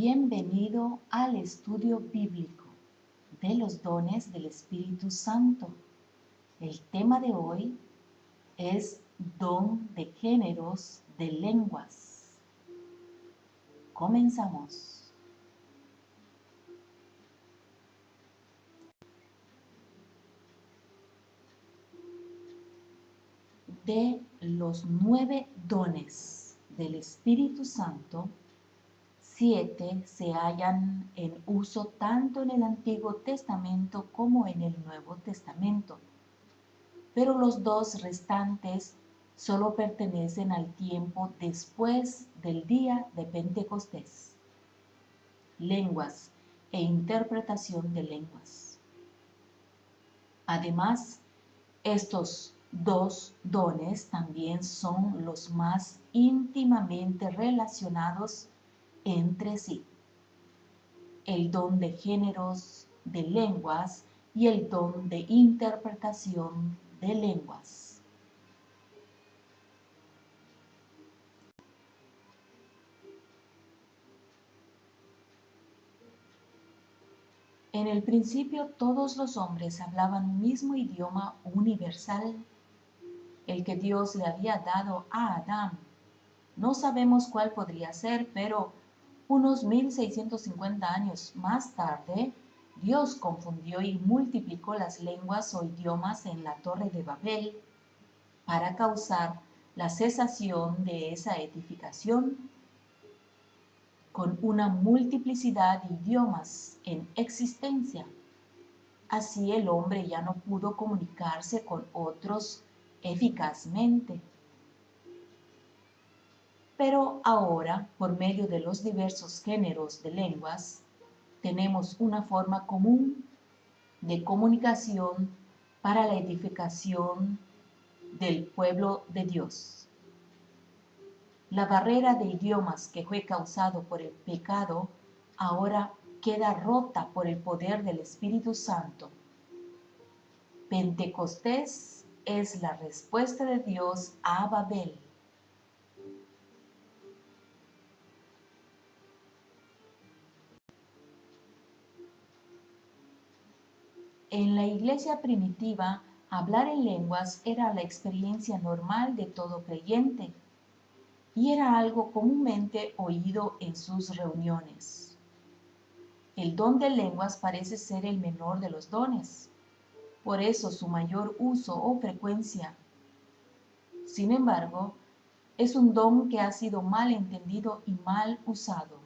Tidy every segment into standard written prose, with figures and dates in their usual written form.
Bienvenido al estudio bíblico de los dones del Espíritu Santo. El tema de hoy es don de géneros de lenguas. Comenzamos. De los 9 dones del Espíritu Santo, 7 se hallan en uso tanto en el Antiguo Testamento como en el Nuevo Testamento, pero los 2 restantes solo pertenecen al tiempo después del día de Pentecostés: lenguas e interpretación de lenguas. Además, estos 2 dones también son los más íntimamente relacionados entre sí: el don de géneros de lenguas y el don de interpretación de lenguas. En el principio todos los hombres hablaban un mismo idioma universal, el que Dios le había dado a Adán. No sabemos cuál podría ser, pero unos 1650 años más tarde, Dios confundió y multiplicó las lenguas o idiomas en la Torre de Babel para causar la cesación de esa edificación. Con una multiplicidad de idiomas en existencia, así el hombre ya no pudo comunicarse con otros eficazmente. Pero ahora, por medio de los diversos géneros de lenguas, tenemos una forma común de comunicación para la edificación del pueblo de Dios. La barrera de idiomas que fue causado por el pecado ahora queda rota por el poder del Espíritu Santo. Pentecostés es la respuesta de Dios a Babel. En la iglesia primitiva, hablar en lenguas era la experiencia normal de todo creyente y era algo comúnmente oído en sus reuniones. El don de lenguas parece ser el menor de los dones, por eso su mayor uso o frecuencia. Sin embargo, es un don que ha sido mal entendido y mal usado.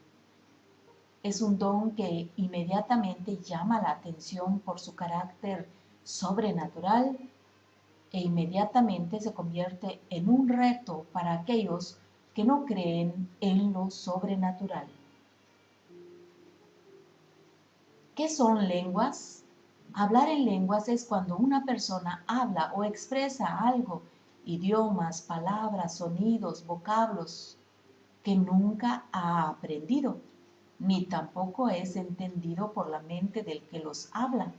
Es un don que inmediatamente llama la atención por su carácter sobrenatural e inmediatamente se convierte en un reto para aquellos que no creen en lo sobrenatural. ¿Qué son lenguas? Hablar en lenguas es cuando una persona habla o expresa algo, idiomas, palabras, sonidos, vocablos, que nunca ha aprendido, ni tampoco es entendido por la mente del que los habla.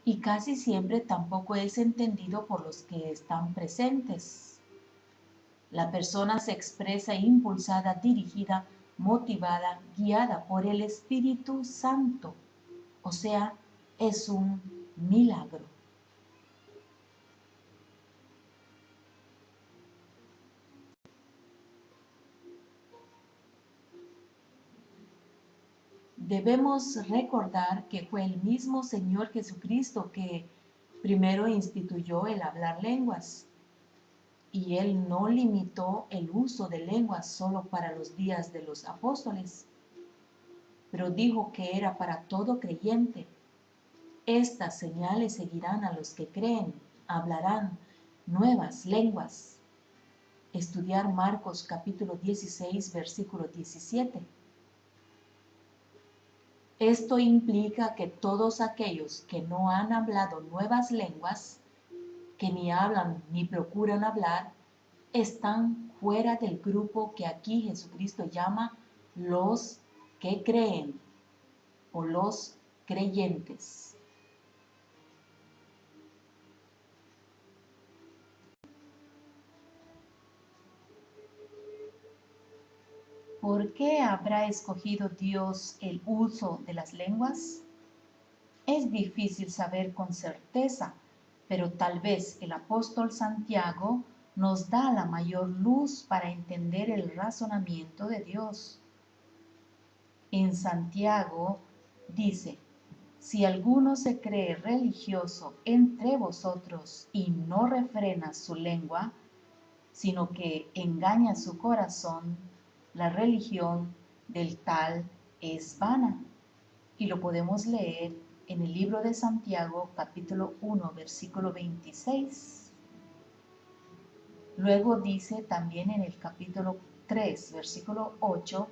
Y casi siempre tampoco es entendido por los que están presentes. La persona se expresa impulsada, dirigida, motivada, guiada por el Espíritu Santo. O sea, es un milagro. Debemos recordar que fue el mismo Señor Jesucristo que primero instituyó el hablar lenguas, y Él no limitó el uso de lenguas solo para los días de los apóstoles, pero dijo que era para todo creyente. Estas señales seguirán a los que creen, hablarán nuevas lenguas. Estudiar Marcos capítulo 16, versículo 17. Esto implica que todos aquellos que no han hablado nuevas lenguas, que ni hablan ni procuran hablar, están fuera del grupo que aquí Jesucristo llama los que creen o los creyentes. ¿Por qué habrá escogido Dios el uso de las lenguas? Es difícil saber con certeza, pero tal vez el apóstol Santiago nos da la mayor luz para entender el razonamiento de Dios. En Santiago dice: si alguno se cree religioso entre vosotros y no refrena su lengua, sino que engaña su corazón, la religión del tal es vana. Y lo podemos leer en el libro de Santiago, capítulo 1, versículo 26. Luego dice también en el capítulo 3, versículo 8,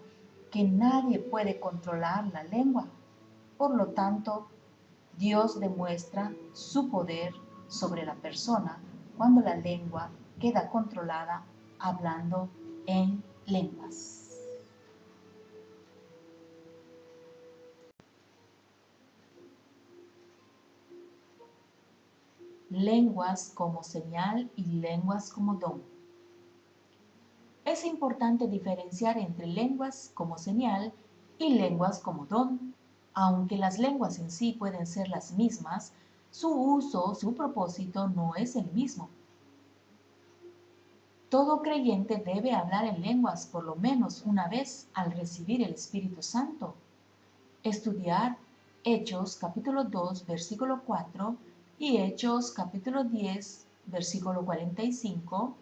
que nadie puede controlar la lengua. Por lo tanto, Dios demuestra su poder sobre la persona cuando la lengua queda controlada hablando en lenguas. Lenguas como señal y lenguas como don. Es importante diferenciar entre lenguas como señal y lenguas como don. Aunque las lenguas en sí pueden ser las mismas, su uso, su propósito no es el mismo. Todo creyente debe hablar en lenguas por lo menos una vez al recibir el Espíritu Santo. Estudiar Hechos capítulo 2 versículo 4 y Hechos capítulo 10 versículo 45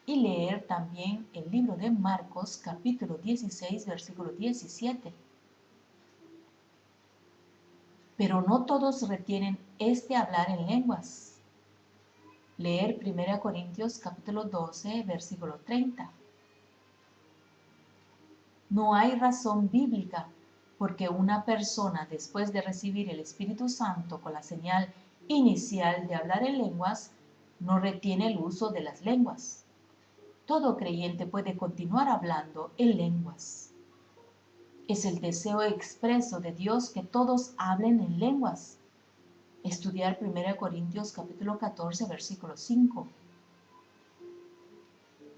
y leer también el libro de Marcos capítulo 16 versículo 17. Pero no todos retienen este hablar en lenguas. Leer 1 Corintios capítulo 12 versículo 30. No hay razón bíblica porque una persona, después de recibir el Espíritu Santo con la señal inicial de hablar en lenguas, no retiene el uso de las lenguas. Todo creyente puede continuar hablando en lenguas. Es el deseo expreso de Dios que todos hablen en lenguas. Estudiar 1 Corintios capítulo 14 versículo 5.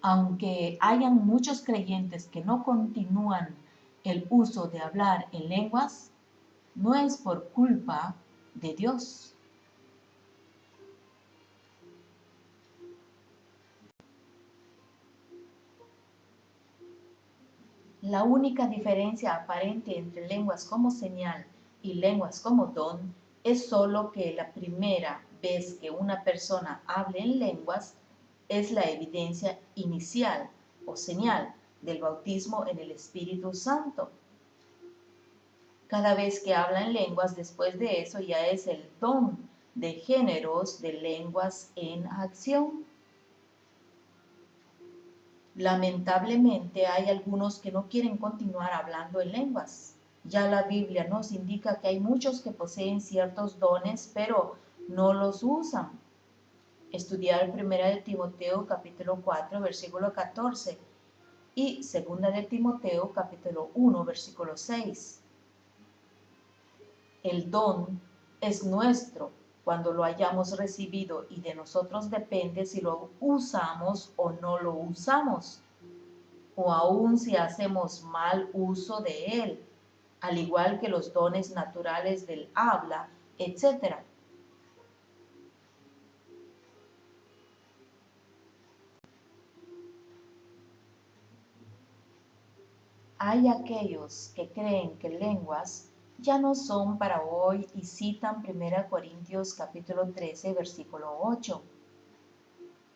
Aunque hayan muchos creyentes que no continúan el uso de hablar en lenguas, no es por culpa de Dios. La única diferencia aparente entre lenguas como señal y lenguas como don es solo que la primera vez que una persona hable en lenguas es la evidencia inicial o señal del bautismo en el Espíritu Santo. Cada vez que habla en lenguas después de eso ya es el don de géneros de lenguas en acción. Lamentablemente hay algunos que no quieren continuar hablando en lenguas. Ya la Biblia nos indica que hay muchos que poseen ciertos dones, pero no los usan. Estudiar 1 de Timoteo capítulo 4 versículo 14 y 2 de Timoteo capítulo 1 versículo 6. El don es nuestro cuando lo hayamos recibido y de nosotros depende si lo usamos o no lo usamos, o aun si hacemos mal uso de él, al igual que los dones naturales del habla, etc. Hay aquellos que creen que lenguas ya no son para hoy y citan 1 Corintios capítulo 13 versículo 8.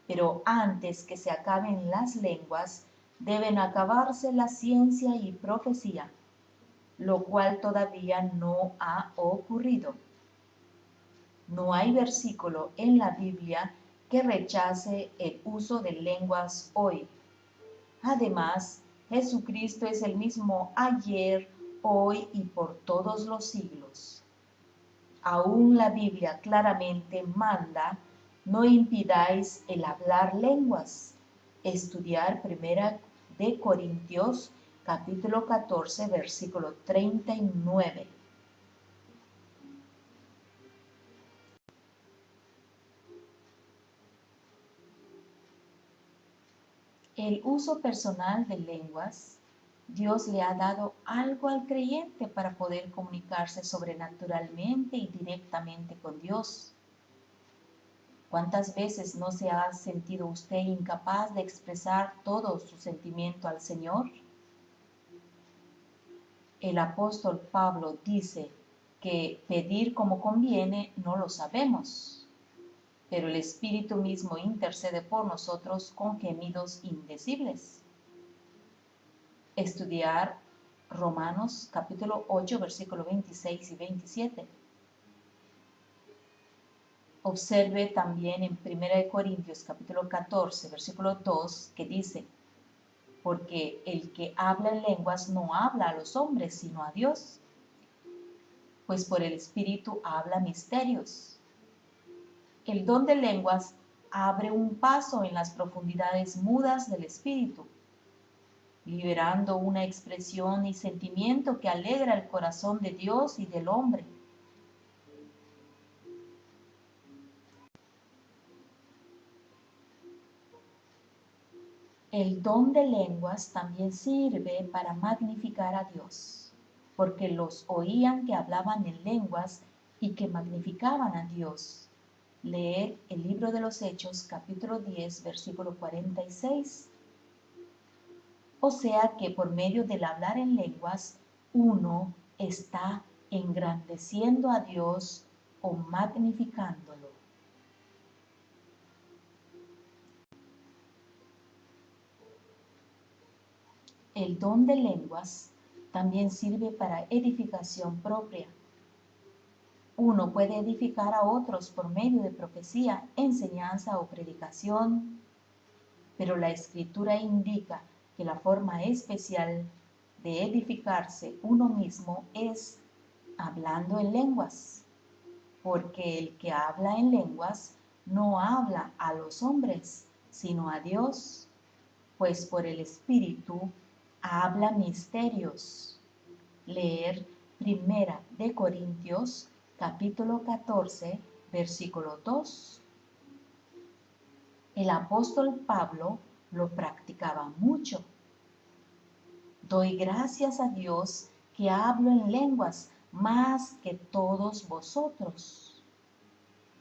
Pero antes que se acaben las lenguas, deben acabarse la ciencia y profecía, lo cual todavía no ha ocurrido. No hay versículo en la Biblia que rechace el uso de lenguas hoy. Además, Jesucristo es el mismo ayer, hoy y por todos los siglos. Aún la Biblia claramente manda: no impidáis el hablar lenguas. Estudiar 1 de Corintios capítulo 14 versículo 39. El uso personal de lenguas Dios le ha dado algo al creyente para poder comunicarse sobrenaturalmente y directamente con Dios. ¿Cuántas veces no se ha sentido usted incapaz de expresar todo su sentimiento al Señor? El apóstol Pablo dice que pedir como conviene no lo sabemos, pero el Espíritu mismo intercede por nosotros con gemidos indecibles. Estudiar Romanos capítulo 8, versículo 26 y 27. Observe también en 1 Corintios capítulo 14, versículo 2, que dice: porque el que habla en lenguas no habla a los hombres, sino a Dios, pues por el Espíritu habla misterios. El don de lenguas abre un paso en las profundidades mudas del Espíritu, liberando una expresión y sentimiento que alegra el corazón de Dios y del hombre. El don de lenguas también sirve para magnificar a Dios, porque los oían que hablaban en lenguas y que magnificaban a Dios. Leer el libro de los Hechos, capítulo 10, versículo 46. O sea que por medio del hablar en lenguas, uno está engrandeciendo a Dios o magnificándolo. El don de lenguas también sirve para edificación propia. Uno puede edificar a otros por medio de profecía, enseñanza o predicación, pero la Escritura indica que la forma especial de edificarse uno mismo es hablando en lenguas, porque el que habla en lenguas no habla a los hombres, sino a Dios, pues por el Espíritu habla misterios. Leer Primera de Corintios, capítulo 14, versículo 2. El apóstol Pablo lo practicaba mucho. Doy gracias a Dios que hablo en lenguas más que todos vosotros.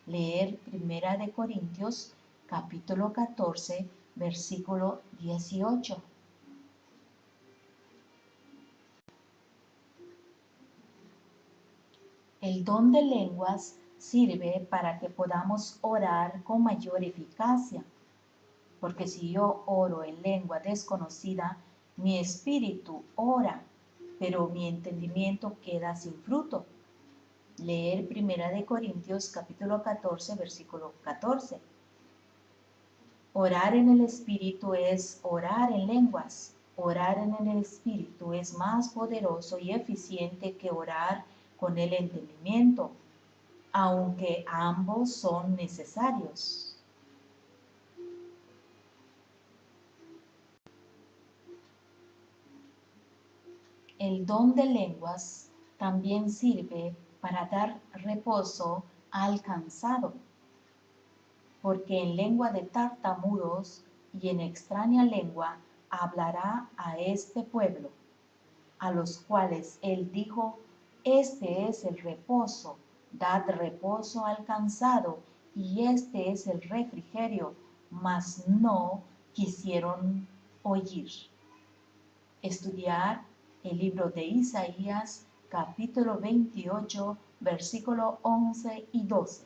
Leer Primera de Corintios, capítulo 14, versículo 18. El don de lenguas sirve para que podamos orar con mayor eficacia, porque si yo oro en lengua desconocida, mi espíritu ora, pero mi entendimiento queda sin fruto. Leer Primera de Corintios capítulo 14, versículo 14. Orar en el espíritu es orar en lenguas. Orar en el espíritu es más poderoso y eficiente que orar con el entendimiento, aunque ambos son necesarios. El don de lenguas también sirve para dar reposo al cansado, porque en lengua de tartamudos y en extraña lengua hablará a este pueblo, a los cuales él dijo: este es el reposo, dad reposo al cansado, y este es el refrigerio, mas no quisieron oír. Estudiar el libro de Isaías, capítulo 28, versículo 11 y 12.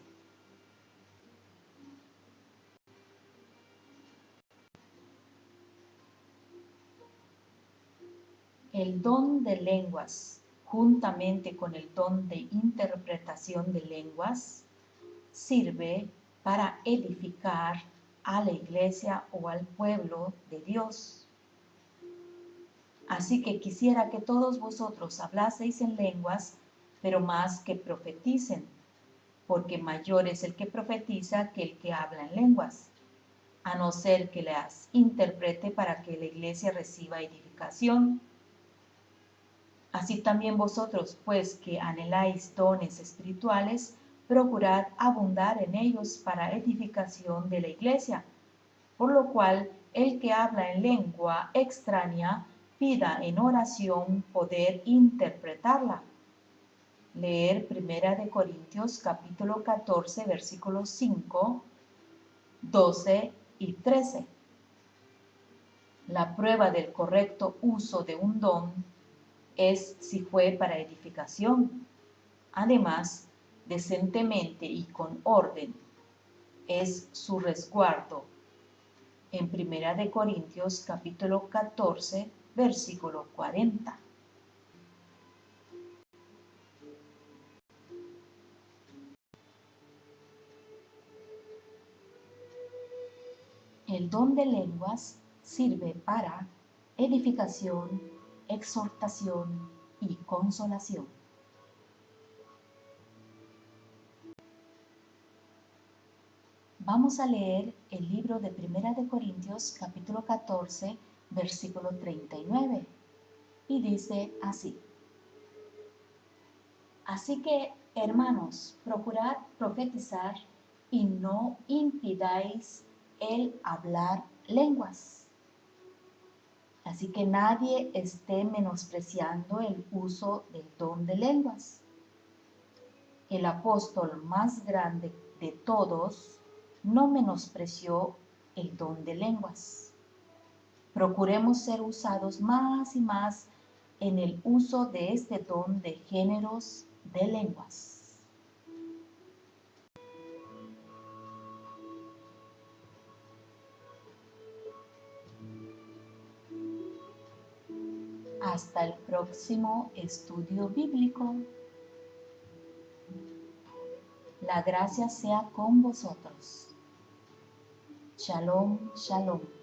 El don de lenguas, juntamente con el don de interpretación de lenguas, sirve para edificar a la iglesia o al pueblo de Dios. Así que quisiera que todos vosotros hablaseis en lenguas, pero más que profeticen, porque mayor es el que profetiza que el que habla en lenguas, a no ser que las interprete para que la iglesia reciba edificación. Así también vosotros, pues que anheláis dones espirituales, procurad abundar en ellos para edificación de la iglesia, por lo cual el que habla en lengua extraña pida en oración poder interpretarla. Leer 1 Corintios capítulo 14, versículos 5, 12 y 13. La prueba del correcto uso de un don es si fue para edificación. Además, decentemente y con orden es su resguardo. En 1 Corintios capítulo 14, versículo 40. El don de lenguas sirve para edificación, exhortación y consolación. Vamos a leer el libro de 1 Corintios capítulo 14, versículo 39. Y dice así: Así que, hermanos, procurad profetizar y no impidáis el hablar lenguas. Así que nadie esté menospreciando el uso del don de lenguas. El apóstol más grande de todos no menospreció el don de lenguas. Procuremos ser usados más y más en el uso de este don de géneros de lenguas. Hasta el próximo estudio bíblico. La gracia sea con vosotros. Shalom, shalom.